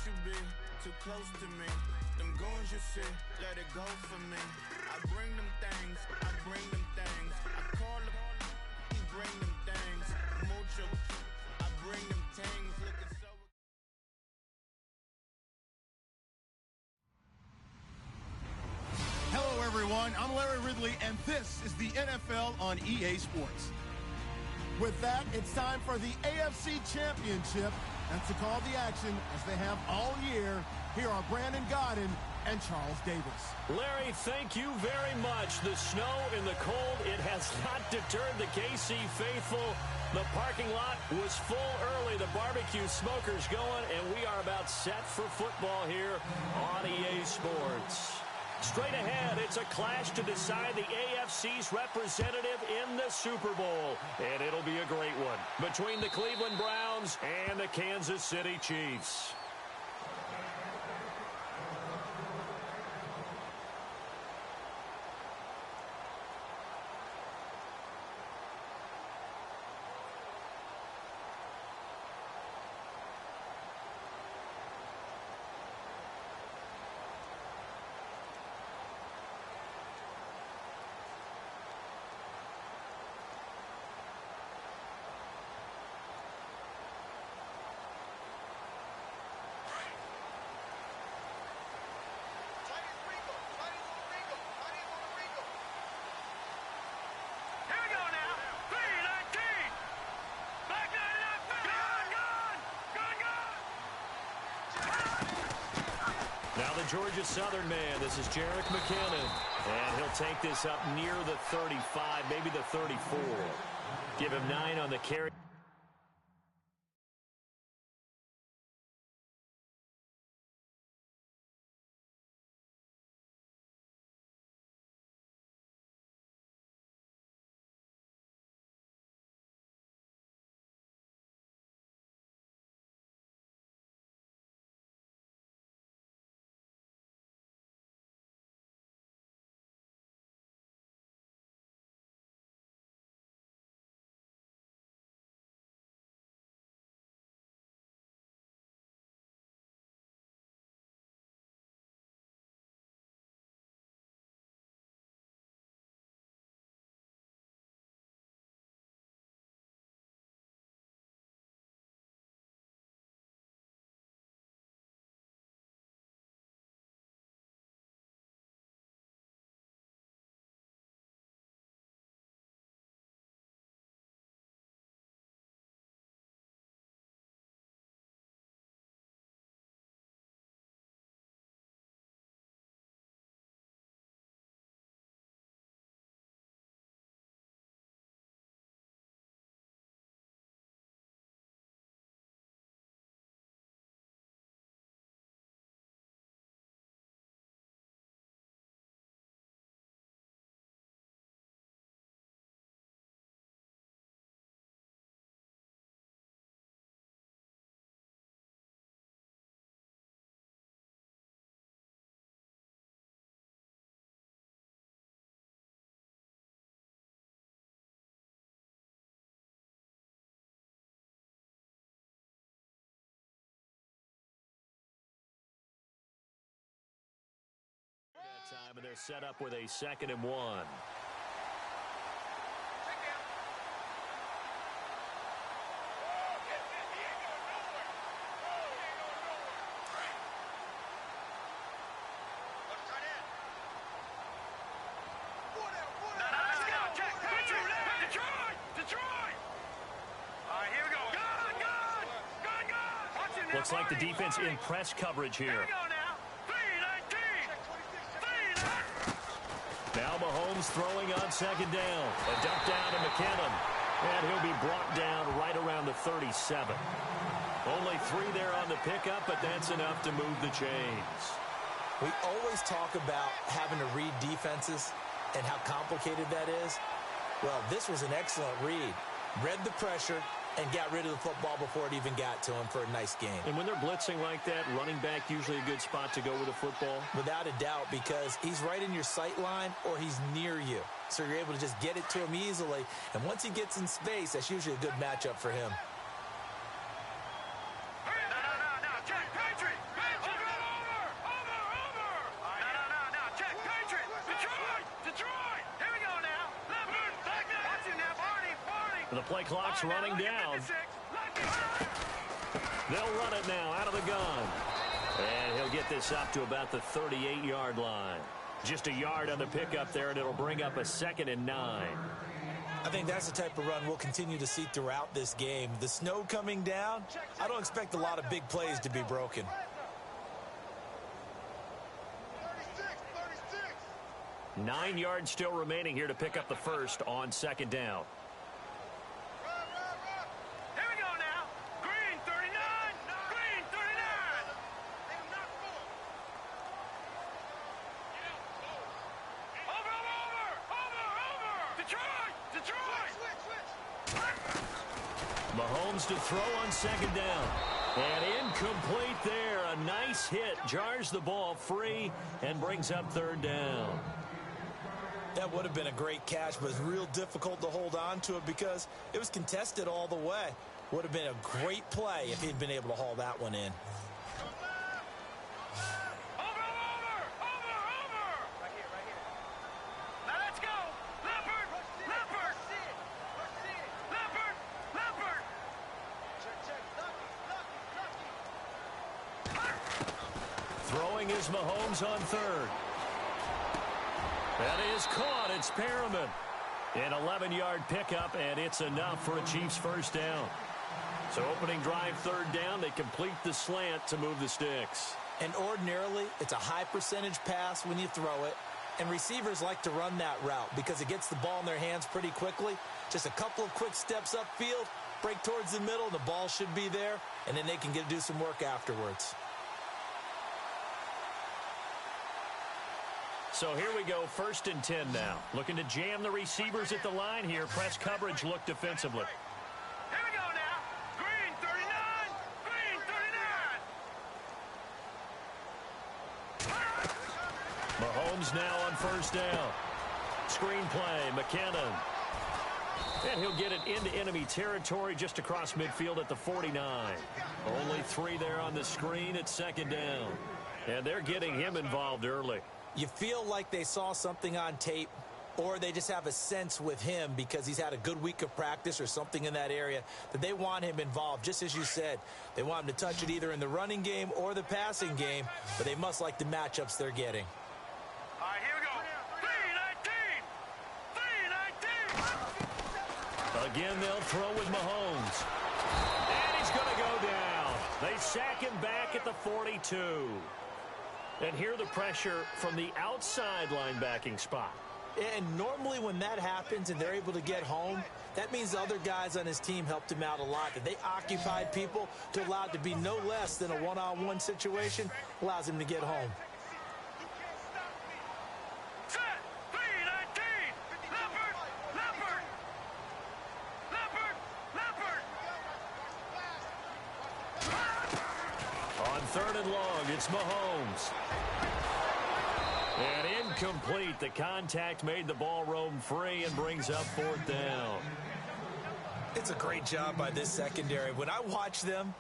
you be too close to me. Them goons you see, let it go for me. I bring them things, I bring them things. I call them, he bring them things. Mucho, I bring them things. Looking so. Hello, everyone. I'm Larry Ridley, and this is the NFL on EA Sports. With that, it's time for the AFC Championship. And to call the action, as they have all year, here are Brandon Gaudin and Charles Davis. Larry, thank you very much. The snow and the cold, it has not deterred the KC faithful. The parking lot was full early. The barbecue smoker's going, and we are about set for football here on EA Sports. Straight ahead, it's a clash to decide the AFC's representative in the Super Bowl. And it'll be a great one between the Cleveland Browns and the Kansas City Chiefs. Now the Georgia Southern man, this is Jerick McKinnon. And he'll take this up near the 35, maybe the 34. Give him 9 on the carry. Time, and they're set up with a 2nd and 1. Looks like the defense in press coverage here. Now Mahomes throwing on 2nd down. A dump down to McKinnon. And he'll be brought down right around the 37. Only 3 there on the pickup, but that's enough to move the chains. We always talk about having to read defenses and how complicated that is. Well, this was an excellent read. Read the pressure and got rid of the football before it even got to him for a nice game. And when they're blitzing like that, running back usually a good spot to go with a football? Without a doubt, because he's right in your sight line or he's near you. So you're able to just get it to him easily. And once he gets in space, that's usually a good matchup for him. The play clock's running down. They'll run it now out of the gun. And he'll get this up to about the 38-yard line. Just a yard on the pickup there, and it'll bring up a 2nd and 9. I think that's the type of run we'll continue to see throughout this game. The snow coming down, I don't expect a lot of big plays to be broken. 9 yards still remaining here to pick up the first on 2nd down. Here we go now. Green 39. Green 39. Over. Detroit. Mahomes to throw on 2nd down. And incomplete there. A nice hit. Jars the ball free and brings up 3rd down. That would have been a great catch, but it's real difficult to hold on to it because it was contested all the way. Would have been a great play if he'd been able to haul that one in. Over. Right here. Now let's go. Leopard. Throwing is Mahomes on 3rd. That is caught. It's Perriman. An 11-yard pickup, and it's enough for a Chiefs first down. So opening drive 3rd down, they complete the slant to move the sticks. And ordinarily, it's a high percentage pass when you throw it. And receivers like to run that route because it gets the ball in their hands pretty quickly. Just a couple of quick steps upfield, break towards the middle, the ball should be there, and then they can do some work afterwards. So here we go, 1st and 10 now. Looking to jam the receivers at the line here. Press coverage look defensively. Here we go now. Green 39. Mahomes now on 1st down. Screen play, McKinnon. And he'll get it into enemy territory just across midfield at the 49. Only 3 there on the screen at 2nd down. And they're getting him involved early. You feel like they saw something on tape, or they just have a sense with him because he's had a good week of practice or something in that area that they want him involved. Just as you said, they want him to touch it either in the running game or the passing game, but they must like the matchups they're getting. All right, here we go. 3-19. Again, they'll throw with Mahomes. And he's going to go down. They sack him back at the 42. And here the pressure from the outside linebacking spot. And normally when that happens and they're able to get home, that means the other guys on his team helped him out a lot. That they occupied people to allow it to be no less than a one-on-one situation allows him to get home. Set. 3-19. Leopard. On 3rd and long, it's Mahomes. And incomplete. The contact made the ball roam free and brings up 4th down. It's a great job by this secondary. When I watch them,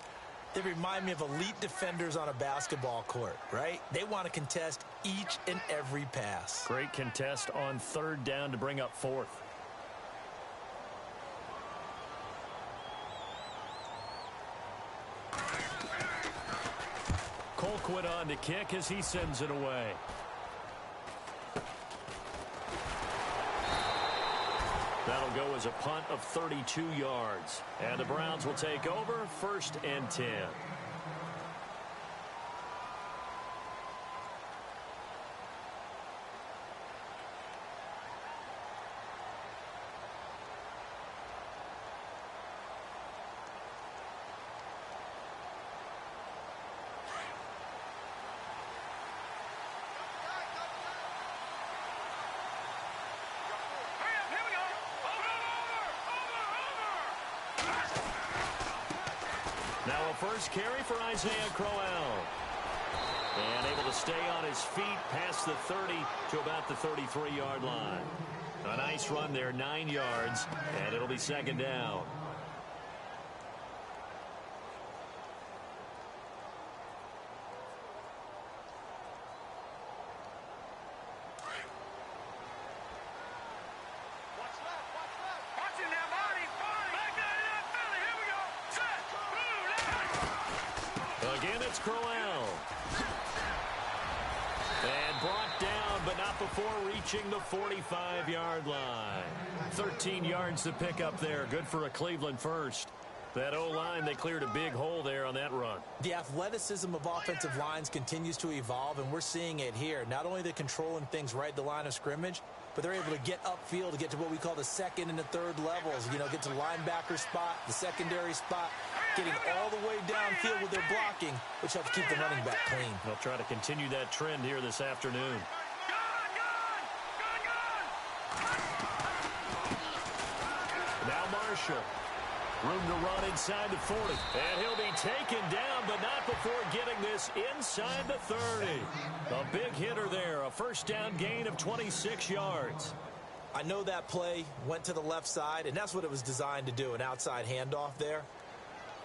they remind me of elite defenders on a basketball court, right? They want to contest each and every pass. Great contest on 3rd down to bring up 4th. Colquitt on to kick as he sends it away. That'll go as a punt of 32 yards. And the Browns will take over 1st and 10. Now a first carry for Isaiah Crowell. And able to stay on his feet past the 30 to about the 33-yard line. A nice run there, 9 yards, and it'll be 2nd down. Watching that body, fire! approaching the 45-yard line. 13 yards to pick up there. Good for a Cleveland first. That O-line, they cleared a big hole there on that run. The athleticism of offensive lines continues to evolve, and we're seeing it here. Not only are they controlling things right at the line of scrimmage, but they're able to get upfield to get to what we call the second and the third levels. You know, get to the linebacker spot, the secondary spot, getting all the way downfield with their blocking, which helps keep the running back clean. They'll try to continue that trend here this afternoon. Now Marshall. Room to run inside the 40. And he'll be taken down, but not before getting this inside the 30. A big hitter there. A first down gain of 26 yards. I know that play went to the left side, and that's what it was designed to do, an outside handoff there.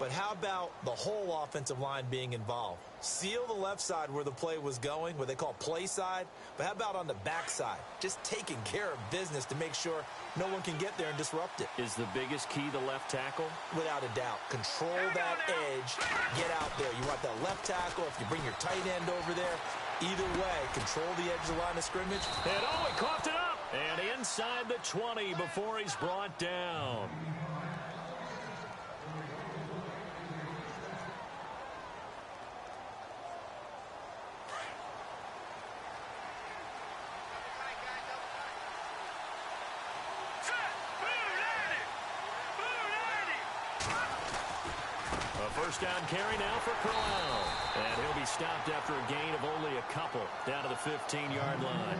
But how about the whole offensive line being involved? Seal the left side where the play was going, what they call play side. But how about on the back side? Just taking care of business to make sure no one can get there and disrupt it. Is the biggest key the left tackle? Without a doubt. Control that edge. Get out there. You want that left tackle. If you bring your tight end over there, either way, control the edge of the line of scrimmage. And oh, he coughed it up. And inside the 20 before he's brought down. First down carry now for Corral. And he'll be stopped after a gain of only a couple down to the 15-yard line.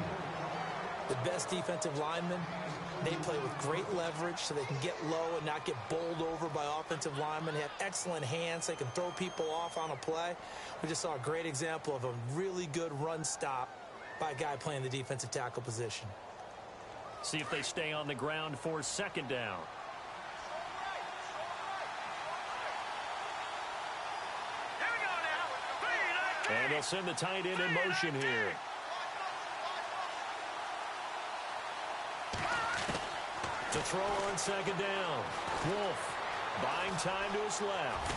The best defensive linemen, they play with great leverage so they can get low and not get bowled over by offensive linemen. They have excellent hands. They can throw people off on a play. We just saw a great example of a really good run stop by a guy playing the defensive tackle position. See if they stay on the ground for second down. And they'll send the tight end in motion here. To throw on second down. Wolf buying time to his left.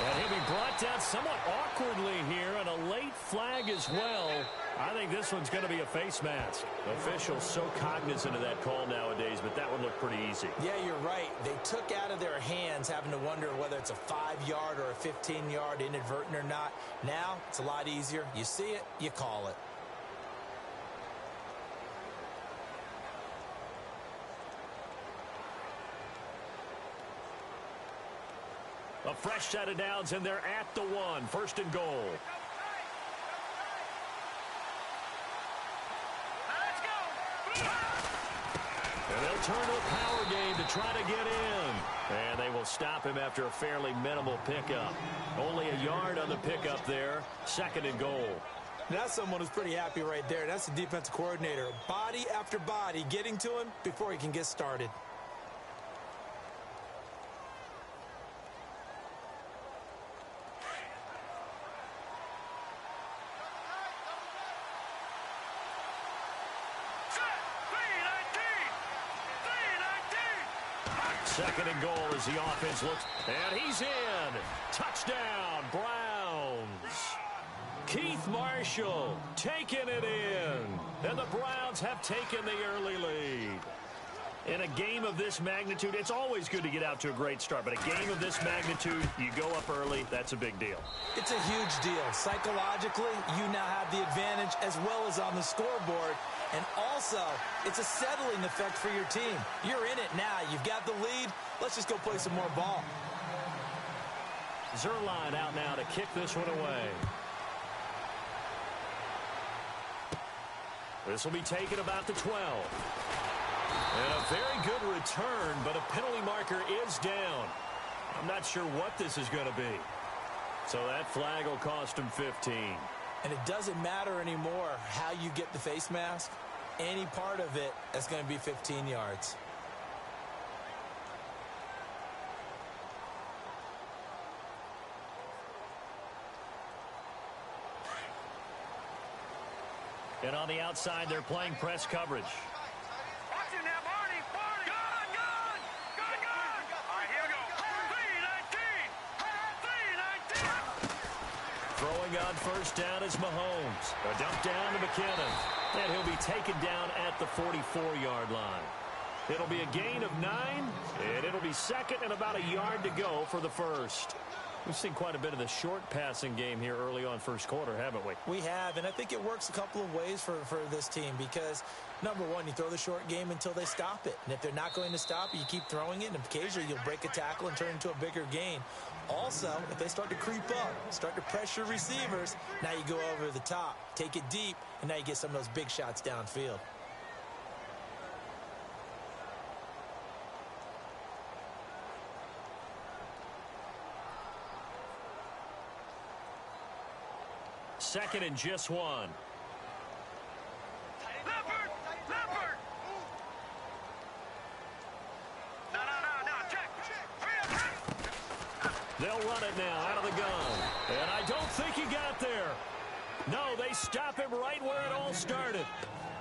And he'll be brought down somewhat awkwardly here, and a late flag as well. I think this one's going to be a face mask. Officials so cognizant of that call nowadays, but that one looked pretty easy. Yeah, you're right. They took out of their hands having to wonder whether it's a 5-yard or a 15-yard inadvertent or not. Now, it's a lot easier. You see it, you call it. A fresh set of downs, and they're at the 1. First and goal. And they'll turn to a power game to try to get in. And they will stop him after a fairly minimal pickup. Only a yard on the pickup there. Second and goal. That's someone who's pretty happy right there. That's the defensive coordinator. Body after body getting to him before he can get started. Second and goal as the offense looks. And he's in. Touchdown, Browns. Keith Marshall taking it in. And the Browns have taken the early lead. In a game of this magnitude, it's always good to get out to a great start. But a game of this magnitude, you go up early, that's a big deal. It's a huge deal. Psychologically, you now have the advantage as well as on the scoreboard. And also, it's a settling effect for your team. You're in it now. You've got the lead. Let's just go play some more ball. Zuerlein out now to kick this one away. This will be taken about the 12. And a very good return, but a penalty marker is down. I'm not sure what this is going to be. So that flag will cost him 15. And it doesn't matter anymore how you get the face mask. Any part of it is going to be 15 yards. And on the outside, they're playing press coverage. Watch it now, Barney. Gun. All right, here we go. 3-19. Throwing on first down is Mahomes. A dump down to McKinnon. And he'll be taken down at the 44-yard line. It'll be a gain of 9, and it'll be second and about a yard to go for the first. We've seen quite a bit of the short passing game here early on first quarter, haven't we? We have, and I think it works a couple of ways for this team because, number one, you throw the short game until they stop it. And if they're not going to stop it, you keep throwing it, and occasionally you'll break a tackle and turn it into a bigger gain. Also, if they start to creep up, start to pressure receivers, now you go over the top, take it deep, and now you get some of those big shots downfield. Second and just 1. Leopard! Leopard! No, check! They'll run it now out of the gun. And I don't think he got there. No, they stop him right where it all started.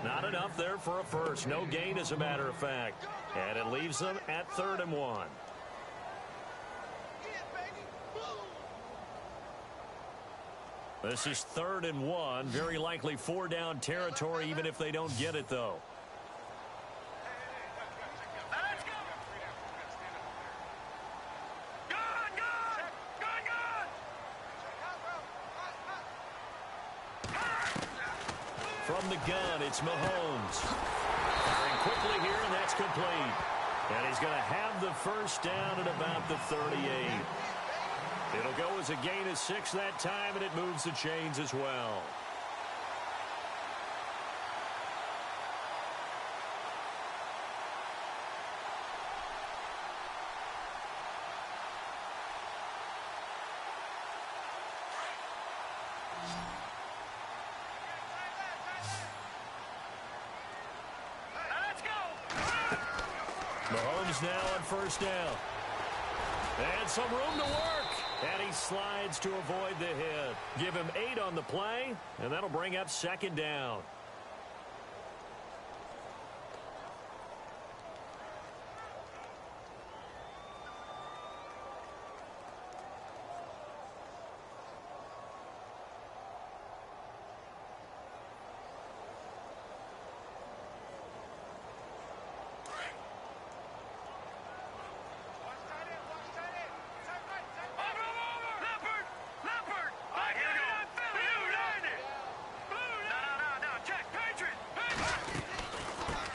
Not enough there for a first. No gain, as a matter of fact. And it leaves them at 3rd and 1. This is 3rd and 1. Very likely 4-down territory, even if they don't get it, though. Let's go! Gun! From the gun, it's Mahomes. Firing quickly here, and that's complete. And he's going to have the first down at about the 38. It'll go as a gain of 6 that time, and it moves the chains as well. Let's go! Mahomes now on first down. And some room to work. And he slides to avoid the hit. Give him 8 on the play, and that'll bring up 2nd down.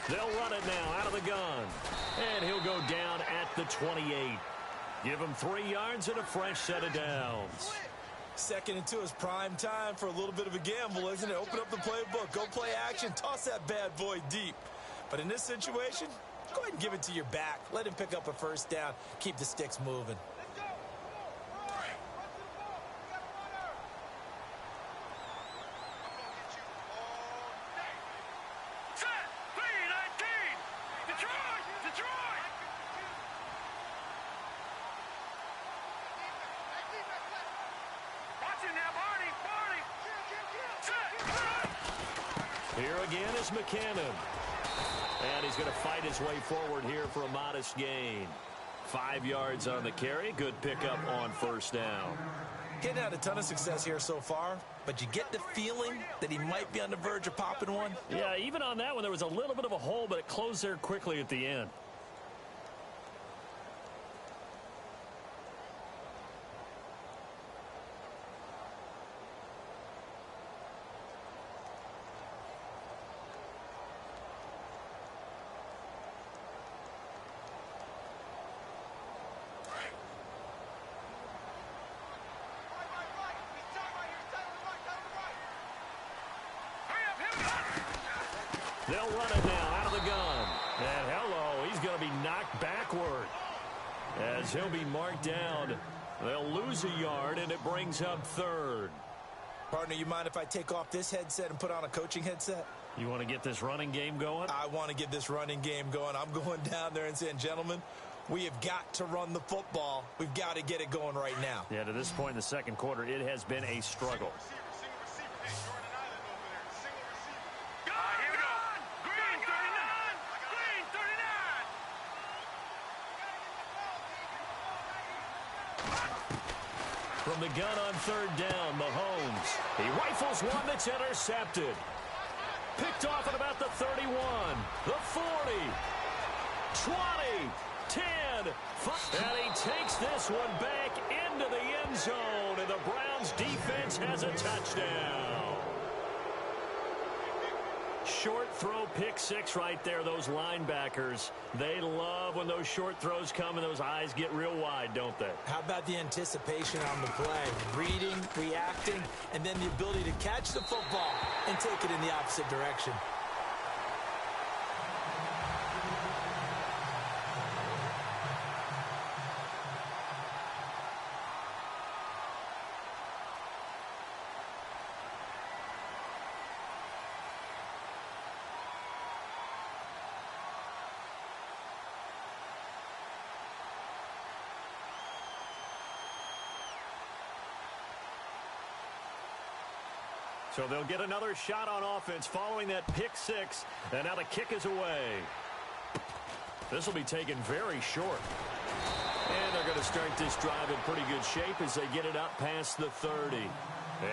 They'll run it now out of the gun. And he'll go down at the 28. Give him 3 yards and a fresh set of downs. 2nd and 2 is prime time for a little bit of a gamble, isn't it? Open up the playbook, go play action, toss that bad boy deep. But in this situation, go ahead and give it to your back. Let him pick up a first down. Keep the sticks moving. Here again is McKinnon. And he's going to fight his way forward here for a modest gain. 5 yards on the carry. Good pickup on first down. Getting out a ton of success here so far, but you get the feeling that he might be on the verge of popping one. Yeah, even on that one, there was a little bit of a hole, but it closed there quickly at the end. They'll run it now out of the gun. And hello, he's going to be knocked backward. As he'll be marked down, they'll lose a yard, and it brings up 3rd. Partner, you mind if I take off this headset and put on a coaching headset? You want to get this running game going? I want to get this running game going. I'm going down there and saying, gentlemen, we have got to run the football. We've got to get it going right now. Yeah, to this point in the second quarter, it has been a struggle. From the gun on 3rd down, Mahomes. He rifles one that's intercepted. Picked off at about the 31, the 40, 20, 10, 5. And he takes this one back into the end zone, and the Browns defense has a touchdown. Short throw, pick six right there. Those linebackers, they love when those short throws come and those eyes get real wide, don't they? How about the anticipation on the play? Reading, reacting, and then the ability to catch the football and take it in the opposite direction. So they'll get another shot on offense following that pick six. And now the kick is away. This will be taken very short. And they're going to start this drive in pretty good shape as they get it up past the 30.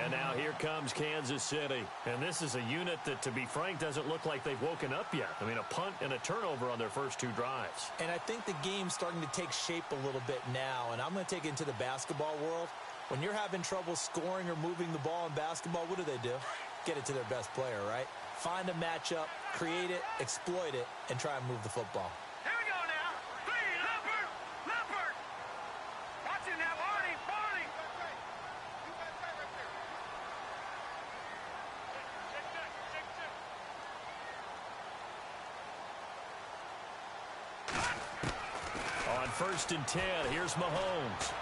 And now here comes Kansas City. And this is a unit that, to be frank, doesn't look like they've woken up yet. I mean, a punt and a turnover on their first two drives. And I think the game's starting to take shape a little bit now. And I'm going to take it into the basketball world. When you're having trouble scoring or moving the ball in basketball, what do? Get it to their best player, right? Find a matchup, create it, exploit it, and try and move the football. Here we go now. Three, Leopard. Watch it now, Barney. On 1st and 10, here's Mahomes.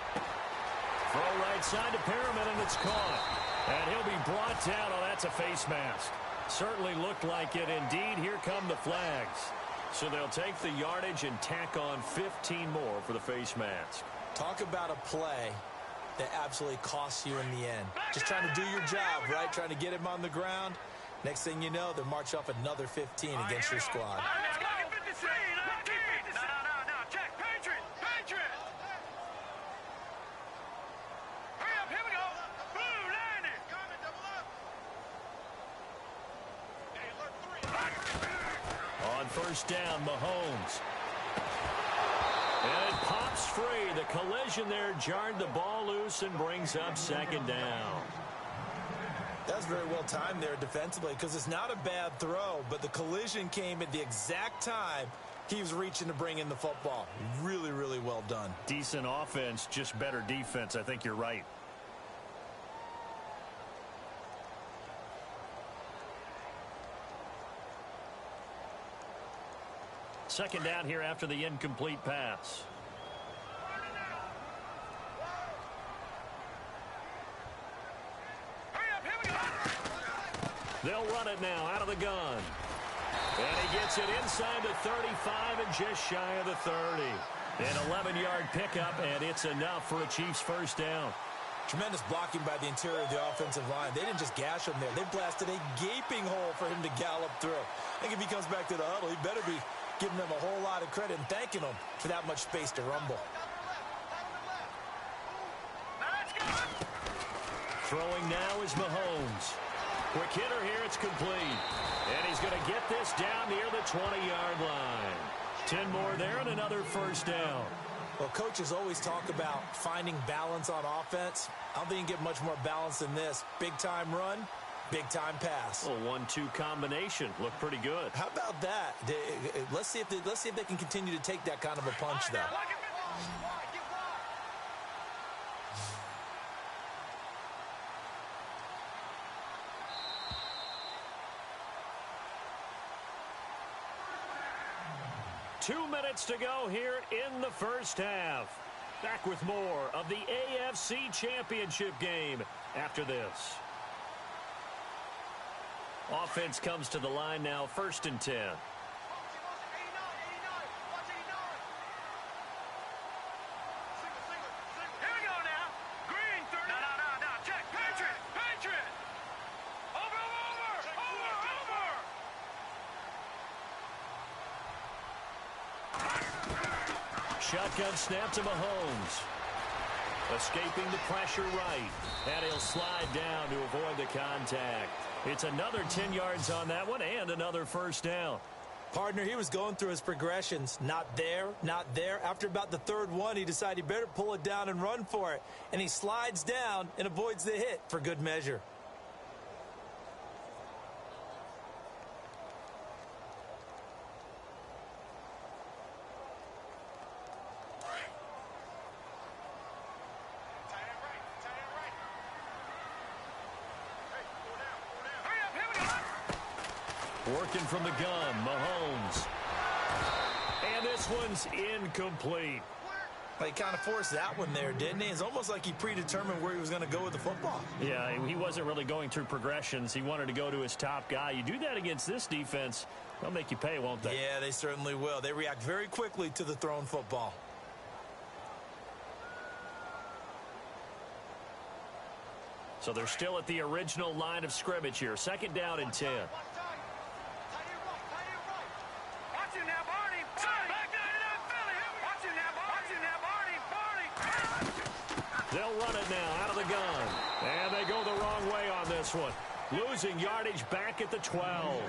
Throw right side to Perriman, and it's caught. And he'll be brought down. Oh, that's a face mask. Certainly looked like it. Indeed, here come the flags. So they'll take the yardage and tack on 15 more for the face mask. Talk about a play that absolutely costs you in the end. Just trying to do your job, right? Trying to get him on the ground. Next thing you know, they march off another 15 against your squad. Let's go. 53. No. Check. Patriot. Hurry up. Here we go. Boom. Landing. On 1st down, Mahomes. And it pops free. The collision there jarred the ball loose and brings up 2nd down. That's very well timed there defensively because it's not a bad throw, but the collision came at the exact time he was reaching to bring in the football. Really, really well done. Decent offense, just better defense. I think you're right. Second down here after the incomplete pass. They'll run it now out of the gun. And he gets it inside the 35 and just shy of the 30. An 11-yard pickup, and it's enough for a Chiefs first down. Tremendous blocking by the interior of the offensive line. They didn't just gash him there. They blasted a gaping hole for him to gallop through. I think if he comes back to the huddle, he better be giving them a whole lot of credit and thanking them for that much space to rumble. Throwing now is Mahomes. Quick hitter here, it's complete. And he's going to get this down near the 20-yard line. 10 more there and another first down. Well, coaches always talk about finding balance on offense. I don't think you can get much more balance than this. Big-time run, big-time pass. A 1-2 combination. Looked pretty good. How about that? Let's see if they can continue to take that kind of a punch, though. 2 minutes to go here in the first half. Back with more of the AFC Championship game after this. Offense comes to the line now, 1st and 10. Shotgun snap to Mahomes. Escaping the pressure right. And he'll slide down to avoid the contact. It's another 10 yards on that one and another first down. Partner, he was going through his progressions. Not there, not there. After about the third one, he decided he better pull it down and run for it. And he slides down and avoids the hit for good measure. Working from the gun, Mahomes. And this one's incomplete. He kind of forced that one there, didn't he? It's almost like he predetermined where he was going to go with the football. Yeah, he wasn't really going through progressions. He wanted to go to his top guy. You do that against this defense, they'll make you pay, won't they? Yeah, they certainly will. They react very quickly to the thrown football. So they're still at the original line of scrimmage here. Second down and 10. They'll run it now out of the gun. And they go the wrong way on this one. Losing yardage back at the 12.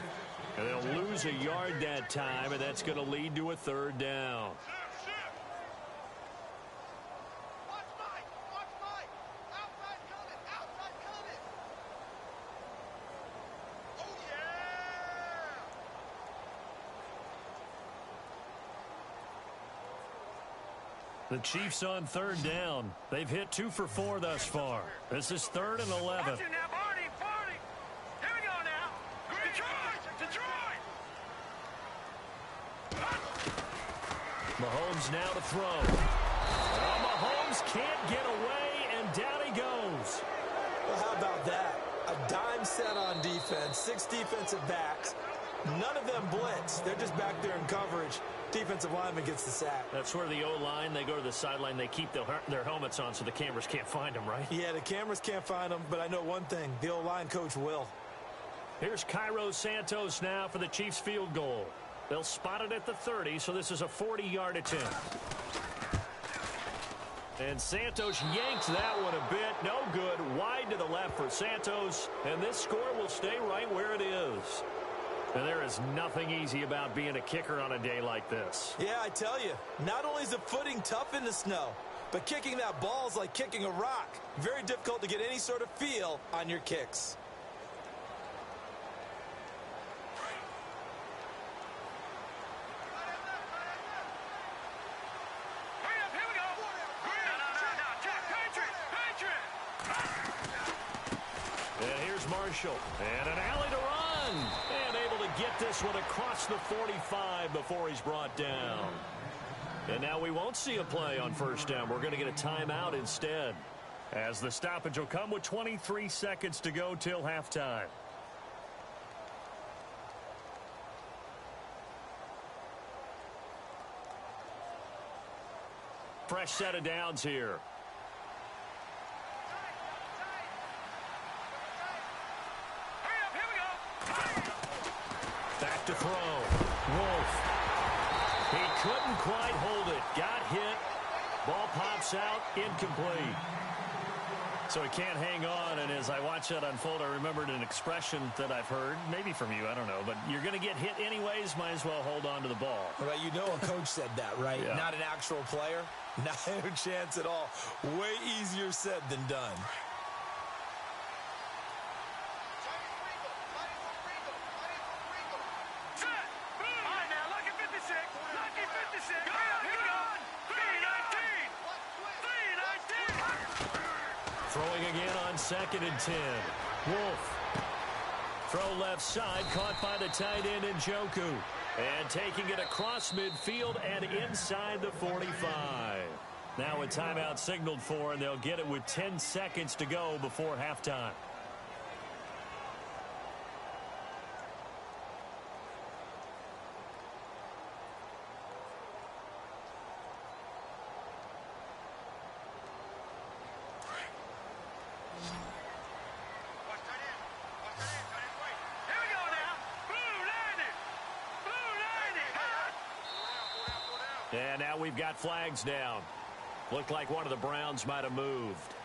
And they'll lose a yard that time, and that's going to lead to a third down. The Chiefs on third down. They've hit 2 for 4 thus far. This is 3rd and 11. Here we go now. Detroit! Mahomes now to throw. Oh, Mahomes can't get away, and down he goes. Well, how about that? A dime set on defense, 6 defensive backs. None of them blitz. They're just back there in coverage. Defensive lineman gets the sack. That's where the O-line, they go to the sideline, they keep their helmets on so the cameras can't find them, right? Yeah, the cameras can't find them, but I know one thing. The O-line coach will. Here's Cairo Santos now for the Chiefs field goal. They'll spot it at the 30, so this is a 40-yard attempt. And Santos yanks that one a bit. No good. Wide to the left for Santos. And this score will stay right where it is. And there is nothing easy about being a kicker on a day like this. Yeah, I tell you, not only is the footing tough in the snow, but kicking that ball is like kicking a rock. Very difficult to get any sort of feel on your kicks. Here we go. No, Jack, Patriot. And here's Marshall. And an alley to run. And able to get this one across the 45 before he's brought down. And now we won't see a play on first down. We're going to get a timeout instead, as the stoppage will come with 23 seconds to go till halftime. Fresh set of downs here. Back to throw. Wolf. He couldn't quite hold it. Got hit. Ball pops out. Incomplete. So he can't hang on, and as I watch that unfold, I remembered an expression that I've heard, maybe from you, I don't know, but you're going to get hit anyways, might as well hold on to the ball. Well, you know a coach said that, right? Yeah. Not an actual player. Not a chance at all. Way easier said than done. Throwing again on 2nd and 10. Wolf. Throw left side, caught by the tight end Njoku. And taking it across midfield and inside the 45. Now a timeout signaled for, and they'll get it with 10 seconds to go before halftime. And now we've got flags down. Looked like one of the Browns might have moved.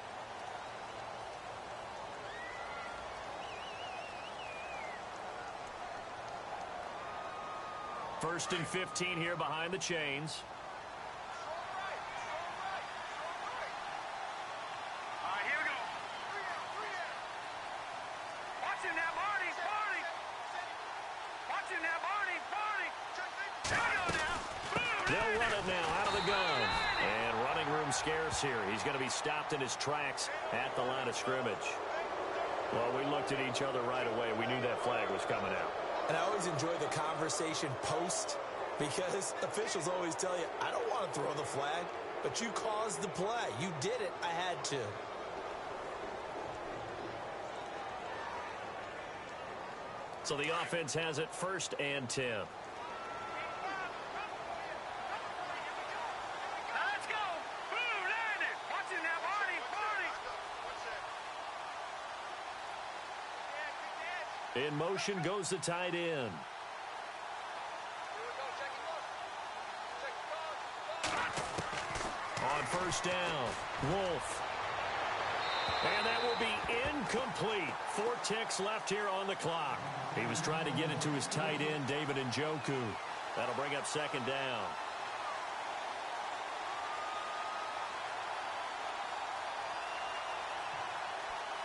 First and 15 here behind the chains. All right, here we go. Watch him now, Barney. Watch him now, Barney. Here we go now. They'll run it now out of the gun. And running room scarce here. He's going to be stopped in his tracks at the line of scrimmage. Well, we looked at each other right away. We knew that flag was coming out. And I always enjoy the conversation post because officials always tell you, I don't want to throw the flag, but you caused the play. You did it. I had to. So the offense has it 1st and 10. Now let's go. Boom, land it. Watch him now, Barney. In motion goes the tight end. On 1st down, Wolf. And that will be incomplete. 4 ticks left here on the clock. He was trying to get it to his tight end, David Njoku. That'll bring up 2nd down.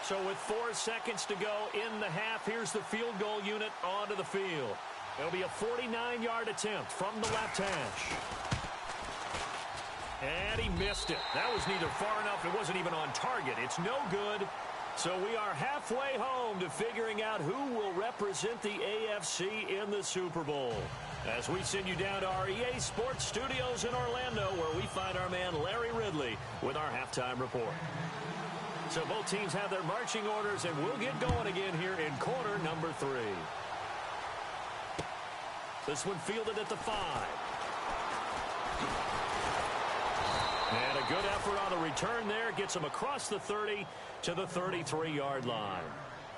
So with 4 seconds to go in the half, here's the field goal unit onto the field. It'll be a 49-yard attempt from the left hash. And he missed it. That was neither far enough. It wasn't even on target. It's no good. So we are halfway home to figuring out who will represent the AFC in the Super Bowl. As we send you down to our EA Sports Studios in Orlando, where we find our man Larry Ridley with our halftime report. So both teams have their marching orders, and we'll get going again here in quarter number 3. This one fielded at the 5. And a good effort on the return there. Gets him across the 30 to the 33-yard line.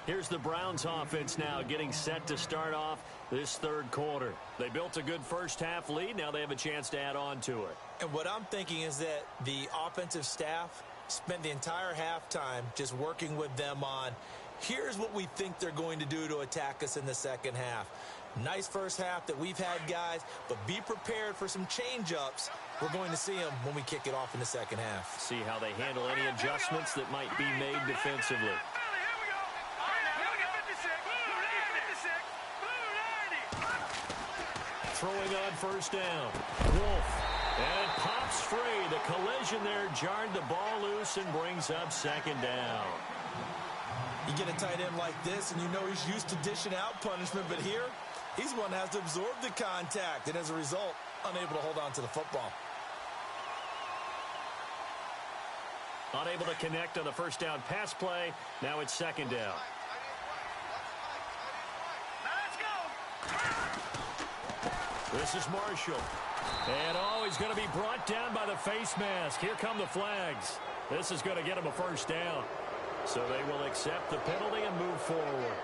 Here's the Browns offense now getting set to start off this 3rd quarter. They built a good first-half lead. Now they have a chance to add on to it. And what I'm thinking is that the offensive staff spent the entire halftime just working with them on, here's what we think they're going to do to attack us in the second half. Nice first half that we've had, guys, but be prepared for some change-ups. We're going to see them when we kick it off in the second half. See how they handle any adjustments that might be made defensively. Throwing on 1st down. Wolf. And it pops free. The collision there jarred the ball loose and brings up 2nd down. You get a tight end like this, and you know he's used to dishing out punishment, but here, he's one that has to absorb the contact, and as a result, unable to hold on to the football. Unable to connect on the 1st down pass play. Now it's 2nd down. This is Marshall. And he's going to be brought down by the face mask. Here come the flags. This is going to get him a 1st down. So they will accept the penalty and move forward.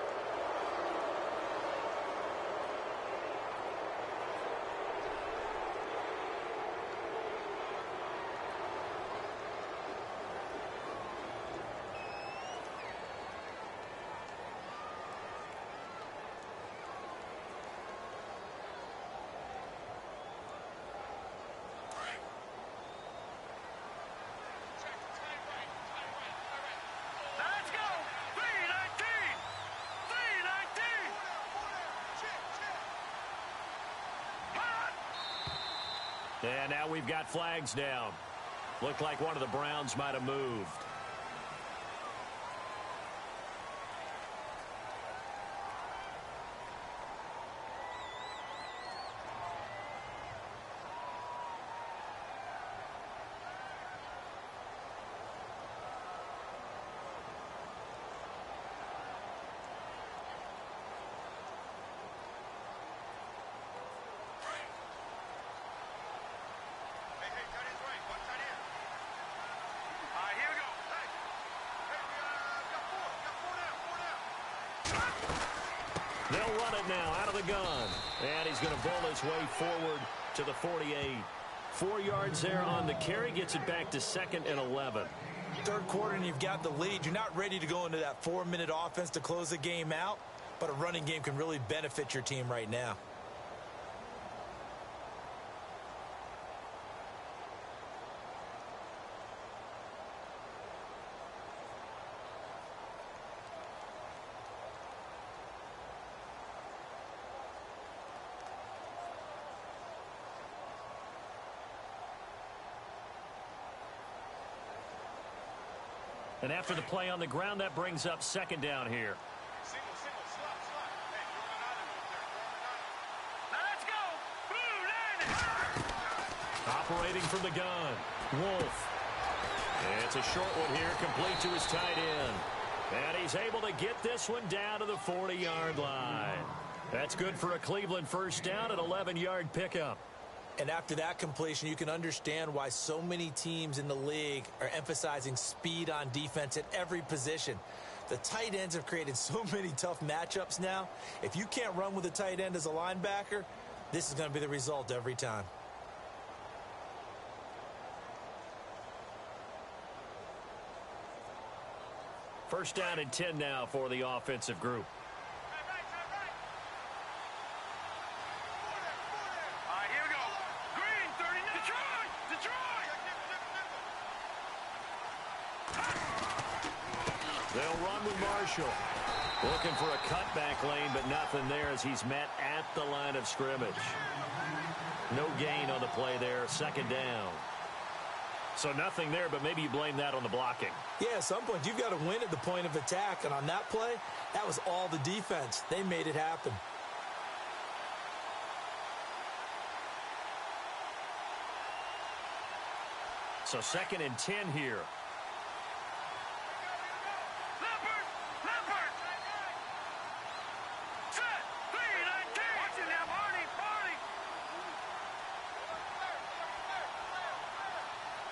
And now we've got flags down. Looked like one of the Browns might have moved. They'll run it now out of the gun. And he's going to bowl his way forward to the 48. 4 yards there on the carry. Gets it back to 2nd and 11. 3rd quarter and you've got the lead. You're not ready to go into that 4-minute offense to close the game out. But a running game can really benefit your team right now. And after the play on the ground, that brings up second down here. Let's go. Operating from the gun, Wolf. It's a short one here, complete to his tight end. And he's able to get this one down to the 40-yard line. That's good for a Cleveland first down, an 11-yard pickup. And after that completion, you can understand why so many teams in the league are emphasizing speed on defense at every position. The tight ends have created so many tough matchups now. If you can't run with a tight end as a linebacker, this is going to be the result every time. First down and 10 now for the offensive group. All right, here we go. Green, 39. Detroit. They'll run with Marshall. Looking for a cutback lane, but nothing there as he's met at the line of scrimmage. No gain on the play there, second down. So nothing there, but maybe you blame that on the blocking. Yeah, at some point, you've got to win at the point of attack. And on that play, that was all the defense. They made it happen. So second and 10 here. Leopard. Set. 3-19. Watch it now, Barney.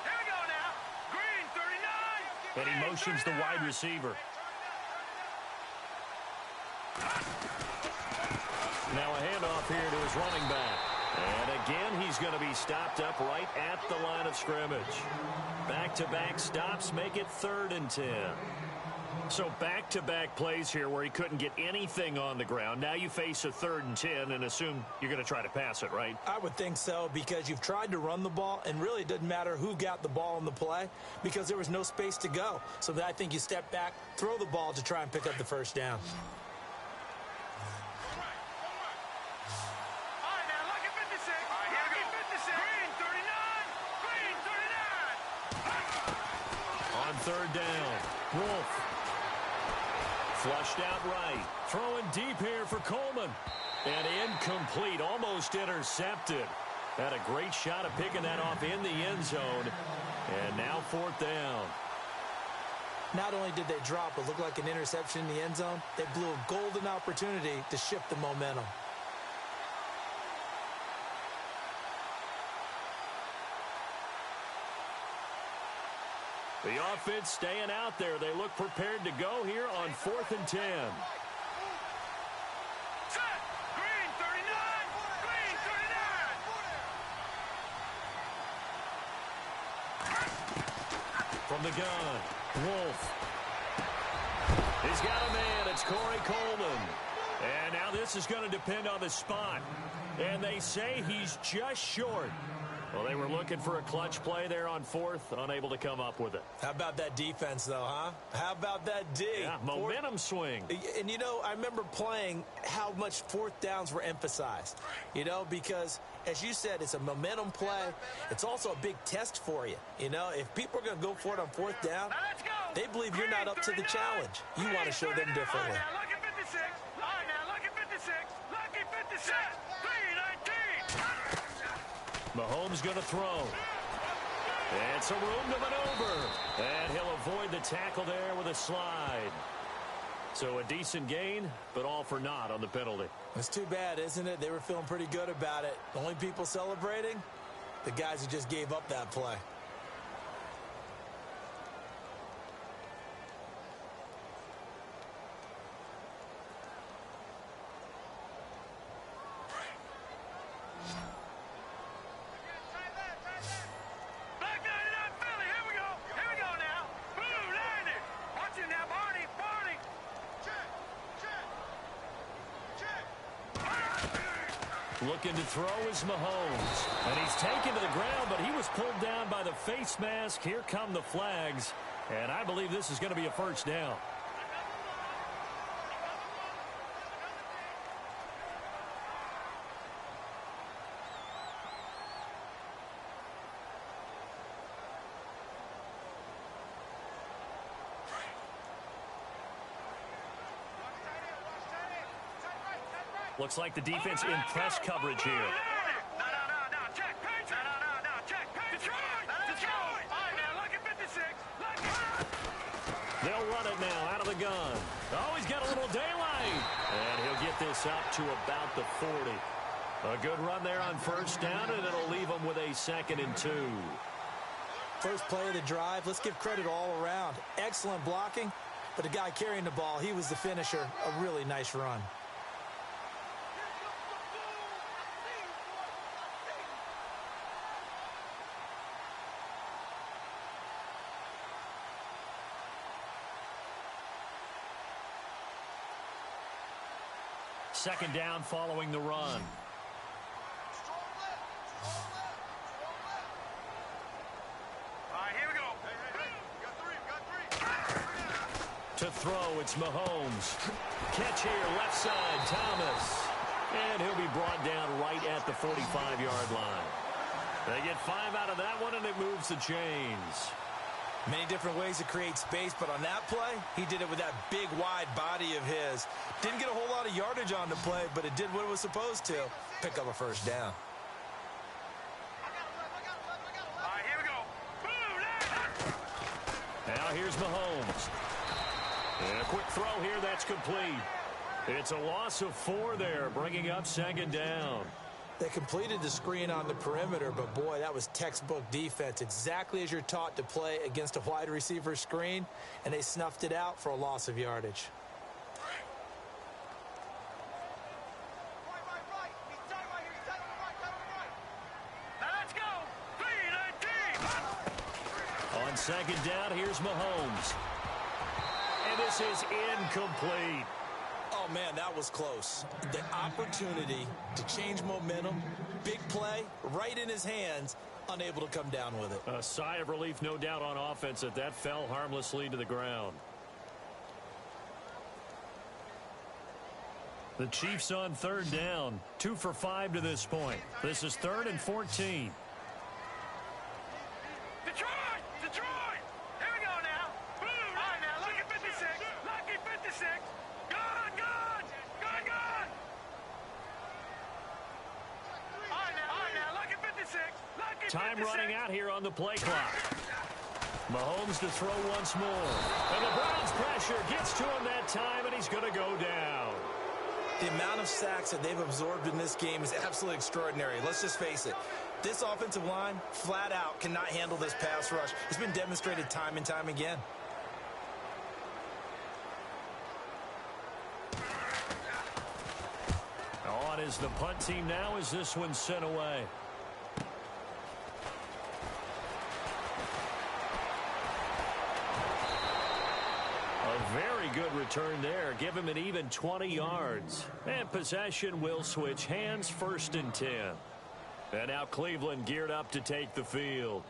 Here we go now. Green, 39. And he motions the wide receiver. Now a handoff here to his running back. And again, he's going to be stopped up right at the line of scrimmage. Back-to-back stops make it 3rd and 10. So back-to-back plays here where he couldn't get anything on the ground. Now you face a 3rd and 10 and assume you're going to try to pass it, right? I would think so, because you've tried to run the ball, and really it doesn't matter who got the ball in the play because there was no space to go. So I think you step back, throw the ball to try and pick up the first down. All right, now look at 56. All right, here we go. 56. Green, 39. On 3rd down, Wolf. Flushed out right. Throwing deep here for Coleman. And incomplete, almost intercepted. Had a great shot of picking that off in the end zone. And now 4th down. Not only did they drop what looked like an interception in the end zone, they blew a golden opportunity to shift the momentum. The offense staying out there. They look prepared to go here on 4th and 10. Set. Green, 39. Green, 39. From the gun, Wolf. He's got a man. It's Corey Coleman. And now this is going to depend on the spot. And they say he's just short. Well, they were looking for a clutch play there on 4th, unable to come up with it. How about that defense, though, huh? How about that D? Yeah, momentum swing. And, you know, I remember playing how much 4th downs were emphasized, you know, because, as you said, it's a momentum play. It's also a big test for you. You know, if people are going to go for it on 4th down, Now let's go. they believe you're not up to the challenge. You want to show them differently. All right, now look at 56. All right, now look at 56. Lucky 56. 3-19. Mahomes going to throw. And some room to maneuver. And he'll avoid the tackle there with a slide. So a decent gain, but all for naught on the penalty. It's too bad, isn't it? They were feeling pretty good about it. The only people celebrating, the guys who just gave up that play. Black 99 Philly. Here we go. Here we go now. Blue landed. Watch it now, Barney. Barney. Check. Looking to throw is Mahomes. And he's taken to the ground, but he was pulled down by the face mask. Here come the flags. And I believe this is going to be a first down. Looks like the defense in press coverage here. No, check, Patriot. No, check, Detroit. All right, now, look at 56. They'll run it now out of the gun. Oh, he's got a little daylight. And he'll get this up to about the 40. A good run there on first down, and it'll leave him with a 2nd and 2. First play of the drive, let's give credit all around. Excellent blocking, but the guy carrying the ball, he was the finisher. A really nice run. Second down following the run. To throw, it's Mahomes. Catch here, left side, Thomas. And he'll be brought down right at the 45-yard line. They get 5 out of that one, and it moves the chains. Many different ways to create space, but on that play, he did it with that big, wide body of his. Didn't get a whole lot of yardage on the play, but it did what it was supposed to. Pick up a first down. All right, here we go. Now here's Mahomes. And a quick throw here, that's complete. It's a loss of 4 there, bringing up 2nd down. They completed the screen on the perimeter, but boy, that was textbook defense. Exactly as you're taught to play against a wide receiver screen, and they snuffed it out for a loss of yardage. Now let's go. 3-19. On 2nd down, here's Mahomes. And this is incomplete. Oh, man, that was close. The opportunity to change momentum, big play, right in his hands, unable to come down with it. A sigh of relief, no doubt, on offense that that fell harmlessly to the ground. The Chiefs on 3rd down, 2 for 5 to this point. This is 3rd and 14. Detroit! Here we go now. All right, now, look at 56. Lucky 56. Good. All right, now, look at 56. Lucky 56. Time running out here on the play clock. Mahomes to throw once more. And the Browns pressure gets to him that time, and he's going to go down. The amount of sacks that they've absorbed in this game is absolutely extraordinary. Let's just face it. This offensive line, flat out, cannot handle this pass rush. It's been demonstrated time and time again. On is the punt team now as this one's sent away. A very good return there. Give him an even 20 yards. And possession will switch hands, 1st and 10. And now Cleveland geared up to take the field.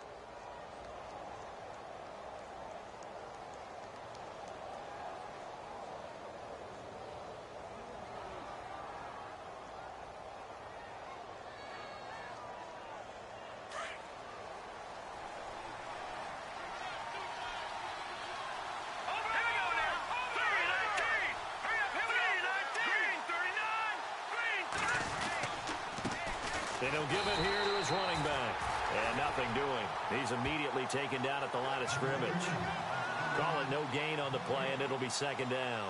And he'll give it here to his running back. And nothing doing. He's immediately taken down at the line of scrimmage. Call it no gain on the play, and it'll be 2nd down.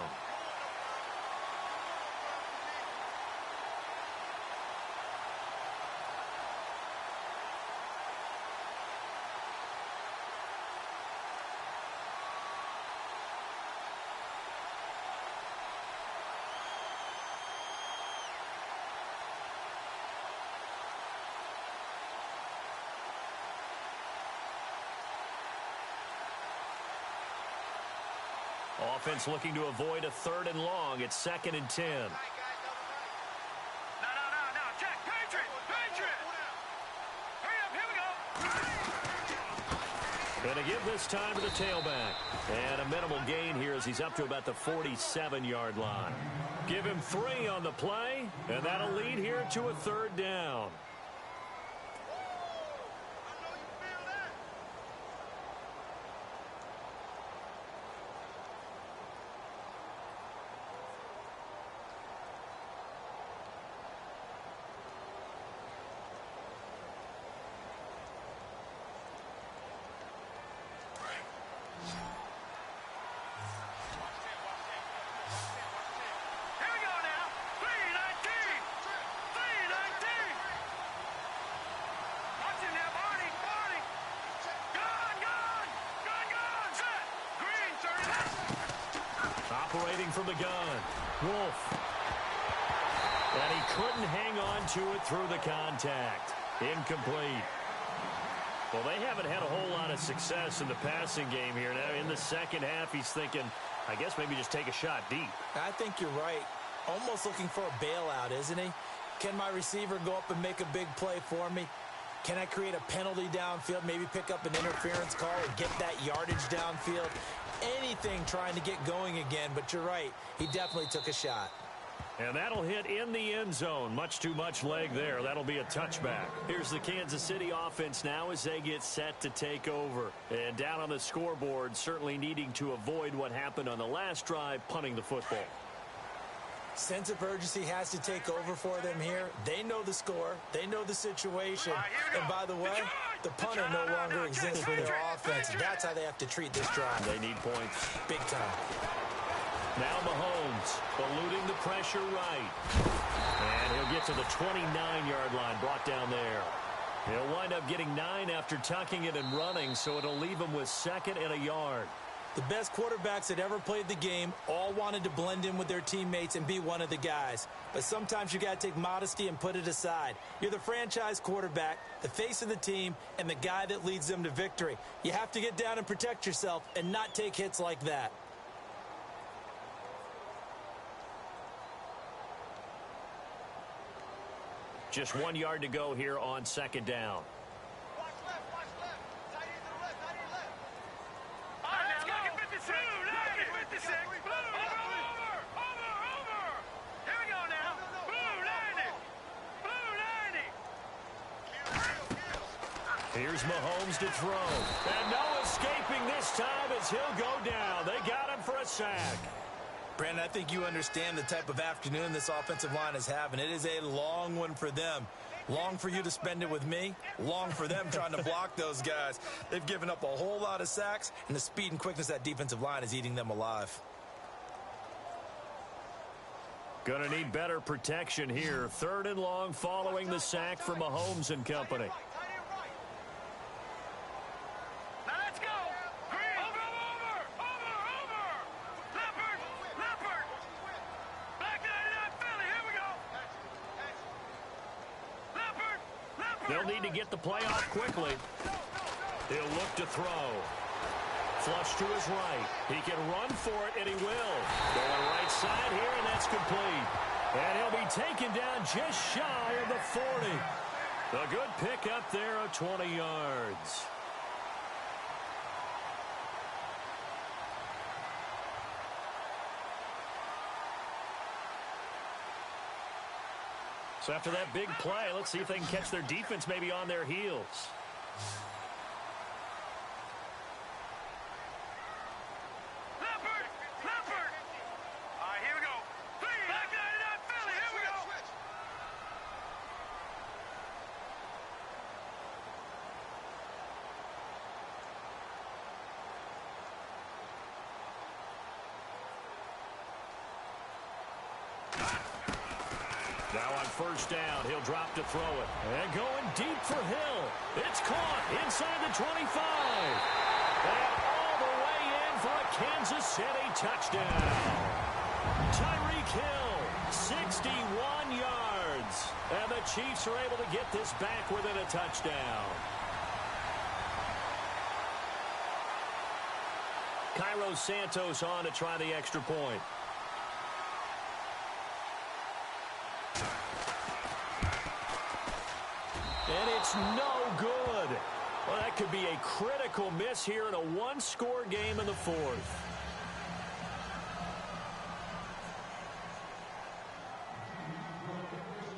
Offense looking to avoid a 3rd and long. It's 2nd and 10. No, check, Patriot! Hurry up, here we go! And to give this time to the tailback. And a minimal gain here as he's up to about the 47-yard line. Give him 3 on the play, and that'll lead here to a 3rd down. from the gun. Wolf. And he couldn't hang on to it through the contact. Incomplete. Well, they haven't had a whole lot of success in the passing game here. Now, in the second half, he's thinking, I guess maybe just take a shot deep. I think you're right. Almost looking for a bailout, isn't he? Can my receiver go up and make a big play for me? Can I create a penalty downfield, maybe pick up an interference call and get that yardage downfield? Anything trying to get going again, but you're right. He definitely took a shot. And that'll hit in the end zone. Much too much leg there. That'll be a touchback. Here's the Kansas City offense now as they get set to take over. And down on the scoreboard, certainly needing to avoid what happened on the last drive, punting the football. Sense of urgency has to take over for them here. They know the score. They know the situation. And by the way, the punter no longer exists for their offense. That's how they have to treat this drive. They need points. Big time. Now Mahomes eluding the pressure right. And he'll get to the 29-yard line, brought down there. He'll wind up getting 9 after tucking it and running, so it'll leave him with 2nd and a yard. The best quarterbacks that ever played the game all wanted to blend in with their teammates and be one of the guys. But sometimes you got to take modesty and put it aside. You're the franchise quarterback, the face of the team, and the guy that leads them to victory. You have to get down and protect yourself and not take hits like that. Just 1 yard to go here on 2nd down. Watch left. Tight end to the left, tight end left. All right, let's go. 56. Blue, 56. Blue, over. Here we go now. Blue, 90. Here's Mahomes to throw. And no escaping this time as he'll go down. They got him for a sack. Brandon, I think you understand the type of afternoon this offensive line is having. It is a long one for them. Long for you to spend it with me. Long for them trying to block those guys. They've given up a whole lot of sacks, and the speed and quickness of that defensive line is eating them alive. Gonna need better protection here. 3rd and long following the sack for Mahomes and company. Now let's go. Over. Leopard. Black 99 Philly, here we go. Leopard. They'll need to get the play off quickly. He'll look to throw. Flush to his right. He can run for it, and he will. Going right side here, and that's complete. And he'll be taken down just shy of the 40. A good pick up there of 20 yards. So after that big play, let's see if they can catch their defense maybe on their heels. Leopard. All right, here we go. Black 99 Philly, here we go. Now on 1st down, he'll drop to throw it. And going deep for Hill. It's caught inside the 25. And all the way in for a Kansas City touchdown. Tyreek Hill, 61 yards. And the Chiefs are able to get this back within a touchdown. Cairo Santos on to try the extra point. And it's no good. Well, that could be a critical miss here in a one-score game in the 4th.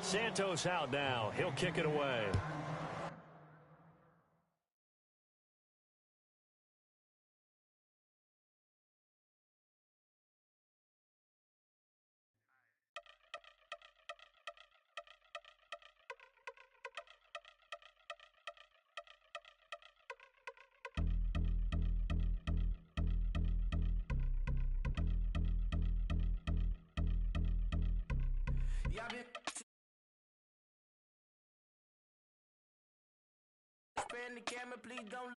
Santos out now. He'll kick it away. Spin the camera, please don't